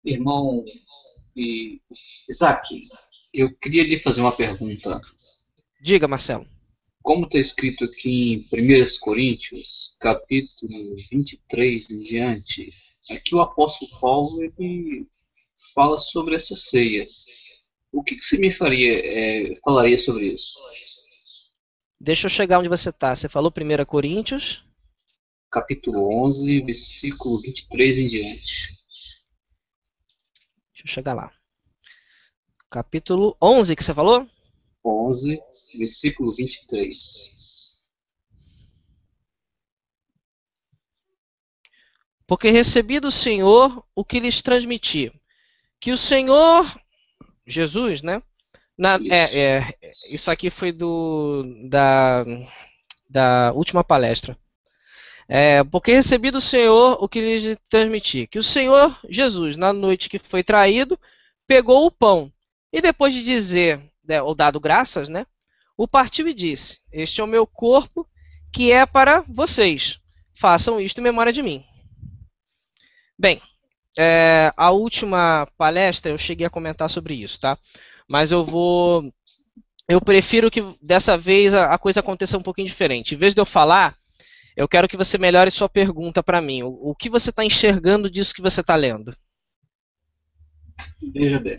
Irmão Isaac, eu queria lhe fazer uma pergunta. Diga, Marcelo. Como está escrito aqui em 1 Coríntios, capítulo 23 em diante, aqui o apóstolo Paulo ele fala sobre essa ceia. O que você me falaria sobre isso? Deixa eu chegar onde você está. Você falou 1 Coríntios. Capítulo 11, versículo 23 em diante. Deixa eu chegar lá. Capítulo 11 que você falou? 11, versículo 23. Porque recebi do Senhor o que lhes transmiti. Que o Senhor, Jesus, né? Isso. Isso aqui foi da última palestra. Porque recebi do Senhor o que lhes transmiti. Que o Senhor Jesus, na noite que foi traído, pegou o pão. E depois de dizer, né, ou dado graças, né? O partiu e disse: Este é o meu corpo, que é para vocês. Façam isto em memória de mim. Bem, a última palestra eu cheguei a comentar sobre isso, tá? Mas eu prefiro que dessa vez a coisa aconteça um pouquinho diferente. Em vez de eu falar, eu quero que você melhore sua pergunta para mim. O que você está enxergando disso que você está lendo? Veja bem.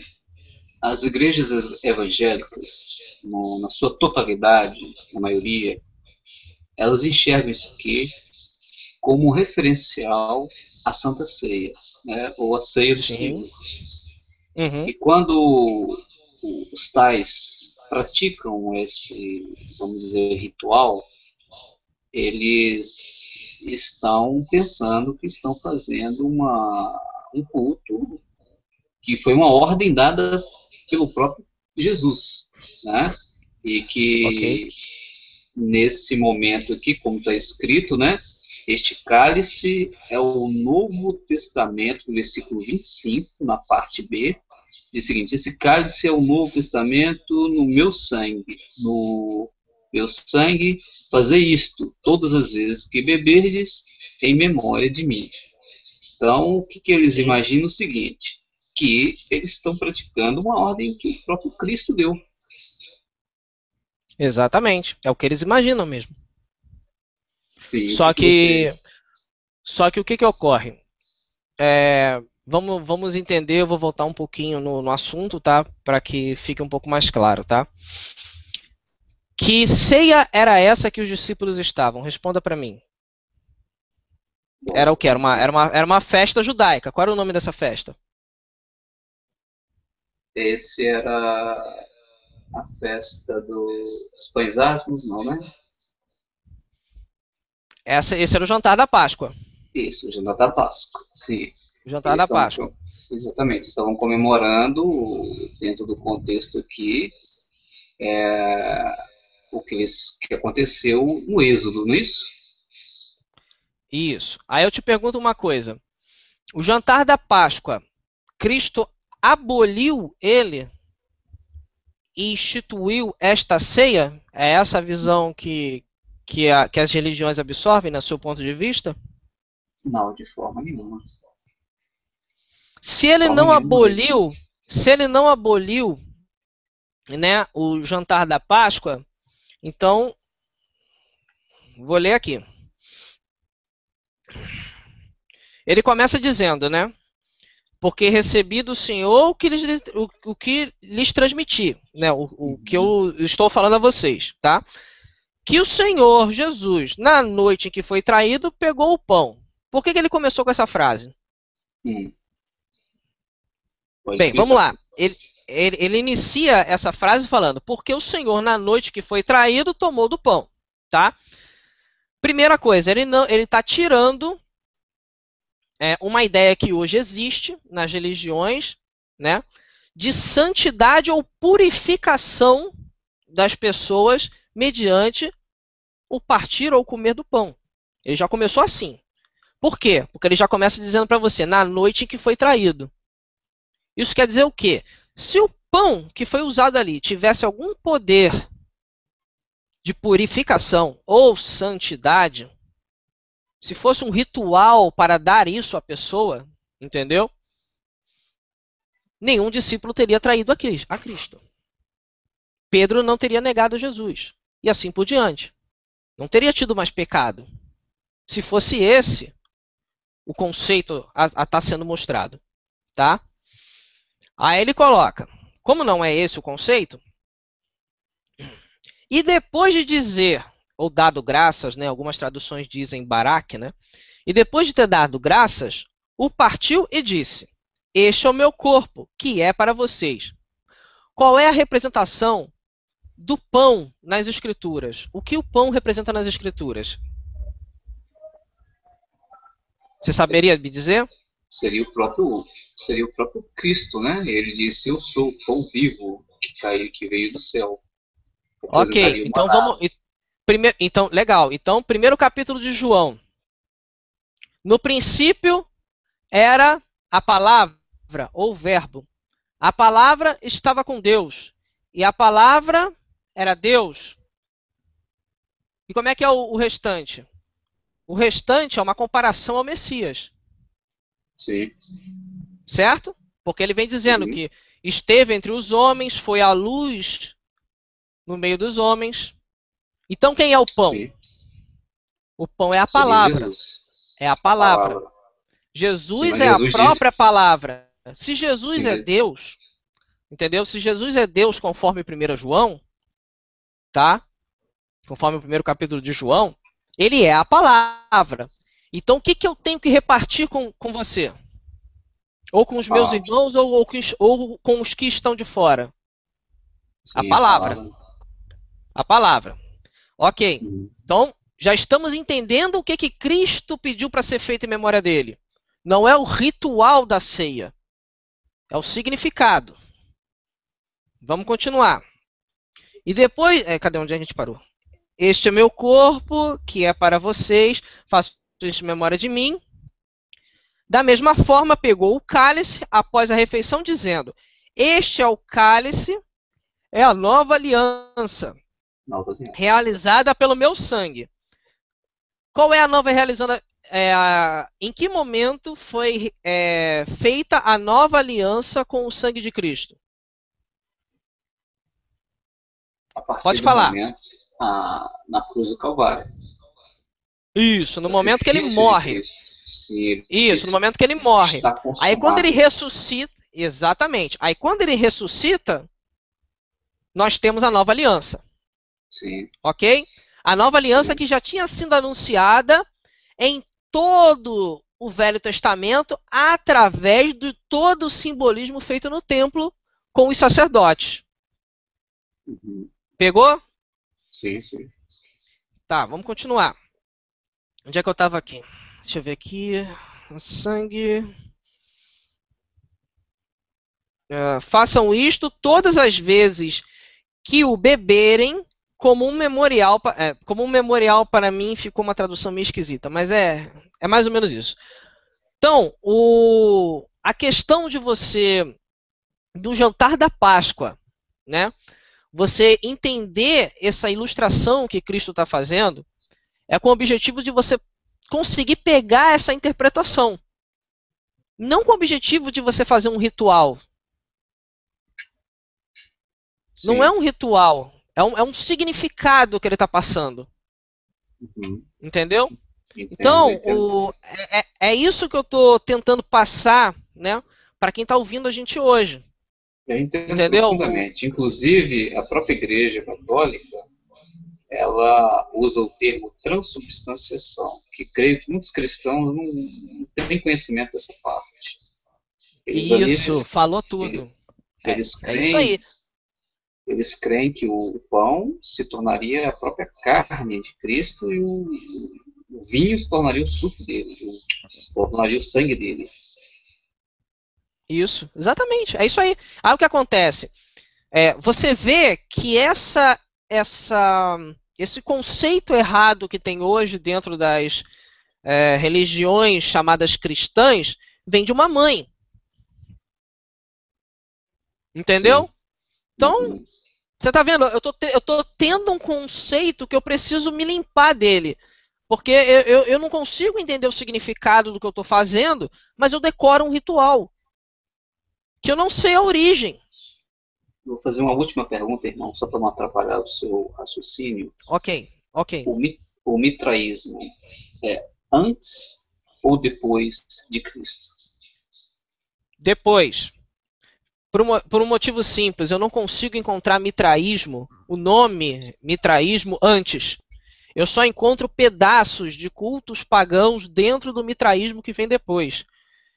As igrejas evangélicas, na sua totalidade, na maioria, elas enxergam isso aqui como um referencial à Santa Ceia, né, ou à Ceia do Sim. Senhor. Uhum. E quando os tais praticam esse, vamos dizer, ritual, eles estão pensando que estão fazendo um culto que foi uma ordem dada pelo próprio Jesus, né? E Ok. que nesse momento aqui, como está escrito, né? Este cálice é o Novo Testamento, no versículo 25, na parte B, diz o seguinte: esse cálice é o Novo Testamento no meu sangue. No meu sangue, fazer isto todas as vezes que beberdes em memória de mim. Então, o que, que eles Sim. imaginam? O seguinte: que eles estão praticando uma ordem que o próprio Cristo deu. Exatamente. É o que eles imaginam mesmo. Sim, o que, Só que você. que, só que o que ocorre? Vamos entender, eu vou voltar um pouquinho no assunto, tá? Para que fique um pouco mais claro, tá? Que ceia era essa que os discípulos estavam? Responda para mim. Era Bom, o que? Era uma festa judaica. Qual era o nome dessa festa? esse era a festa dos pães asmos, não, né? Esse era o jantar da Páscoa. Isso, já da Páscoa. Sim, O jantar eles da estão. Páscoa. Exatamente, estavam comemorando, dentro do contexto aqui, que aconteceu no Êxodo, não é isso? Isso. Aí eu te pergunto uma coisa. O jantar da Páscoa, Cristo aboliu ele e instituiu esta ceia? É essa a visão que as religiões absorvem, no seu ponto de vista? Não, de forma nenhuma. Se De ele forma não nenhuma mesmo. aboliu, se ele não aboliu, né, o jantar da Páscoa, então vou ler aqui. Ele começa dizendo, né? Porque recebi do Senhor o que lhes transmiti, né? O que Uhum. eu estou falando a vocês, tá? Que o Senhor Jesus, na noite em que foi traído, pegou o pão. Por que ele começou com essa frase? Hum, pode Bem, vamos explicar. lá. Ele inicia essa frase falando: porque o Senhor, na noite que foi traído, tomou do pão, tá? Primeira coisa, ele está tirando uma ideia que hoje existe nas religiões, né, de santidade ou purificação das pessoas mediante o partir ou comer do pão. Ele já começou assim. Por quê? Porque ele já começa dizendo para você, na noite em que foi traído. Isso quer dizer o quê? Se o pão que foi usado ali tivesse algum poder de purificação ou santidade, se fosse um ritual para dar isso à pessoa, entendeu? nenhum discípulo teria traído a Cristo. Pedro não teria negado Jesus. E assim por diante. Não teria tido mais pecado. Se fosse esse o conceito a estar sendo mostrado. Tá? Aí ele coloca, como não é esse o conceito, e depois de dizer, ou dado graças, né, algumas traduções dizem Barak, né, e depois de ter dado graças, o partiu e disse, este é o meu corpo, que é para vocês. Qual é a representação do pão nas Escrituras? O que o pão representa nas Escrituras? Você saberia me dizer? Seria o próprio Cristo, né? Ele disse, eu sou o pão vivo que veio do céu. Ok, então vamos... Então, legal. Então, primeiro capítulo de João. No princípio era a palavra, ou verbo. A palavra estava com Deus. E a palavra era Deus. E como é que é o restante? O restante é uma comparação ao Messias. Sim. Certo? Porque ele vem dizendo que esteve entre os homens, foi a luz no meio dos homens. Então quem é o pão? Sim. O pão é a palavra. É a palavra. Jesus é a própria palavra. Se Jesus é Deus, entendeu? Se Jesus é Deus conforme 1 João, tá? Conforme o primeiro capítulo de João, ele é a palavra. Então o que eu tenho que repartir com você? Ou com os meus irmãos, ou com os que estão de fora? Sim, a palavra. A palavra. Ok. Então, já estamos entendendo o que Cristo pediu para ser feito em memória dele. Não é o ritual da ceia. É o significado. Vamos continuar. E depois... cadê onde a gente parou? Este é meu corpo, que é para vocês. Faço isso em memória de mim. Da mesma forma, pegou o cálice após a refeição, dizendo, este é o cálice, é a nova aliança, realizada pelo meu sangue. Qual é a nova realizada? Em que momento foi feita a nova aliança com o sangue de Cristo? Pode falar. Momento, na cruz do Calvário. Isso, no momento que ele morre. Isso, no momento que ele morre. Aí quando ele ressuscita, exatamente. Aí quando ele ressuscita, nós temos a nova aliança. Sim. Ok? A nova aliança que já tinha sido anunciada em todo o Velho Testamento através de todo o simbolismo feito no templo com os sacerdotes. Pegou? Sim, sim. Tá, vamos continuar. Onde é que eu estava aqui? Deixa eu ver aqui. Sangue. Façam isto todas as vezes que o beberem, como um memorial. Como um memorial para mim ficou uma tradução meio esquisita, mas é mais ou menos isso. Então, a questão de você, do jantar da Páscoa, né? Você entender essa ilustração que Cristo está fazendo, é com o objetivo de você conseguir pegar essa interpretação. Não com o objetivo de você fazer um ritual. Sim. Não é um ritual. É um significado que ele está passando. Entendeu? Então, é isso que eu estou tentando passar, né, para quem está ouvindo a gente hoje. Eu entendo profundamente. Inclusive, a própria Igreja Católica, ela usa o termo transubstanciação, que creio que muitos cristãos não têm conhecimento dessa parte. Falou tudo. Eles creem, é isso aí. Eles creem que o pão se tornaria a própria carne de Cristo e o vinho se tornaria o suco dele, se tornaria o sangue dele. Isso, exatamente, é isso aí. Aí o que acontece? Você vê que esse conceito errado que tem hoje dentro das religiões chamadas cristãs vem de uma mãe. Entendeu? Sim. Então, você está vendo? Eu tô tendo um conceito que eu preciso me limpar dele. Porque eu não consigo entender o significado do que eu estou fazendo, mas eu decoro um ritual. que eu não sei a origem. Vou fazer uma última pergunta, irmão, só para não atrapalhar o seu raciocínio. Ok, ok. O mitraísmo é antes ou depois de Cristo? Depois, por um motivo simples, eu não consigo encontrar mitraísmo, o nome mitraísmo, antes. Eu só encontro pedaços de cultos pagãos dentro do mitraísmo que vem depois. O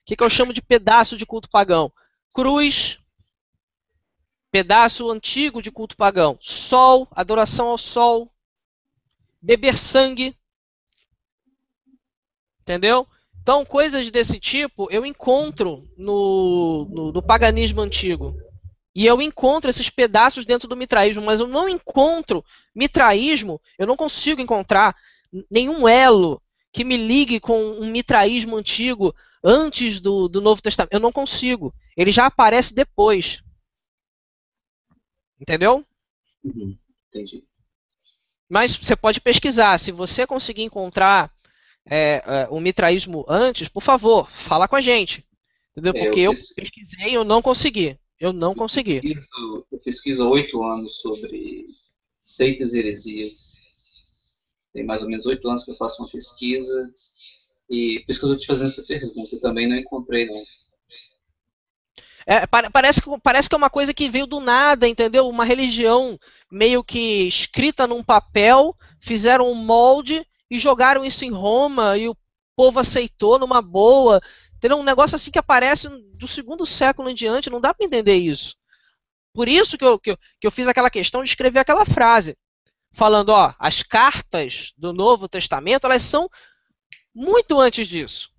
que eu chamo de pedaço de culto pagão? Cruz, pedaço antigo de culto pagão. Sol, adoração ao sol. Beber sangue. Entendeu? Então, coisas desse tipo eu encontro no paganismo antigo. E eu encontro esses pedaços dentro do mitraísmo, mas eu não encontro mitraísmo, eu não consigo encontrar nenhum elo que me ligue com um mitraísmo antigo antes do Novo Testamento. Eu não consigo. Ele já aparece depois. Entendeu? Entendi. Mas você pode pesquisar. Se você conseguir encontrar o mitraísmo antes, por favor, fala com a gente. Entendeu? Porque eu pesquisei e eu não consegui. Eu não consegui. Eu pesquiso há 8 anos sobre seitas e heresias. Tem mais ou menos 8 anos que eu faço uma pesquisa. E por isso que eu estou te fazendo essa pergunta. Eu também não encontrei, não. Parece que é uma coisa que veio do nada, entendeu? Uma religião meio que escrita num papel, fizeram um molde e jogaram isso em Roma e o povo aceitou numa boa. Entendeu? Um negócio assim que aparece do segundo século em diante, não dá para entender isso. Por isso que eu fiz aquela questão de escrever aquela frase, falando, ó, as cartas do Novo Testamento, elas são muito antes disso.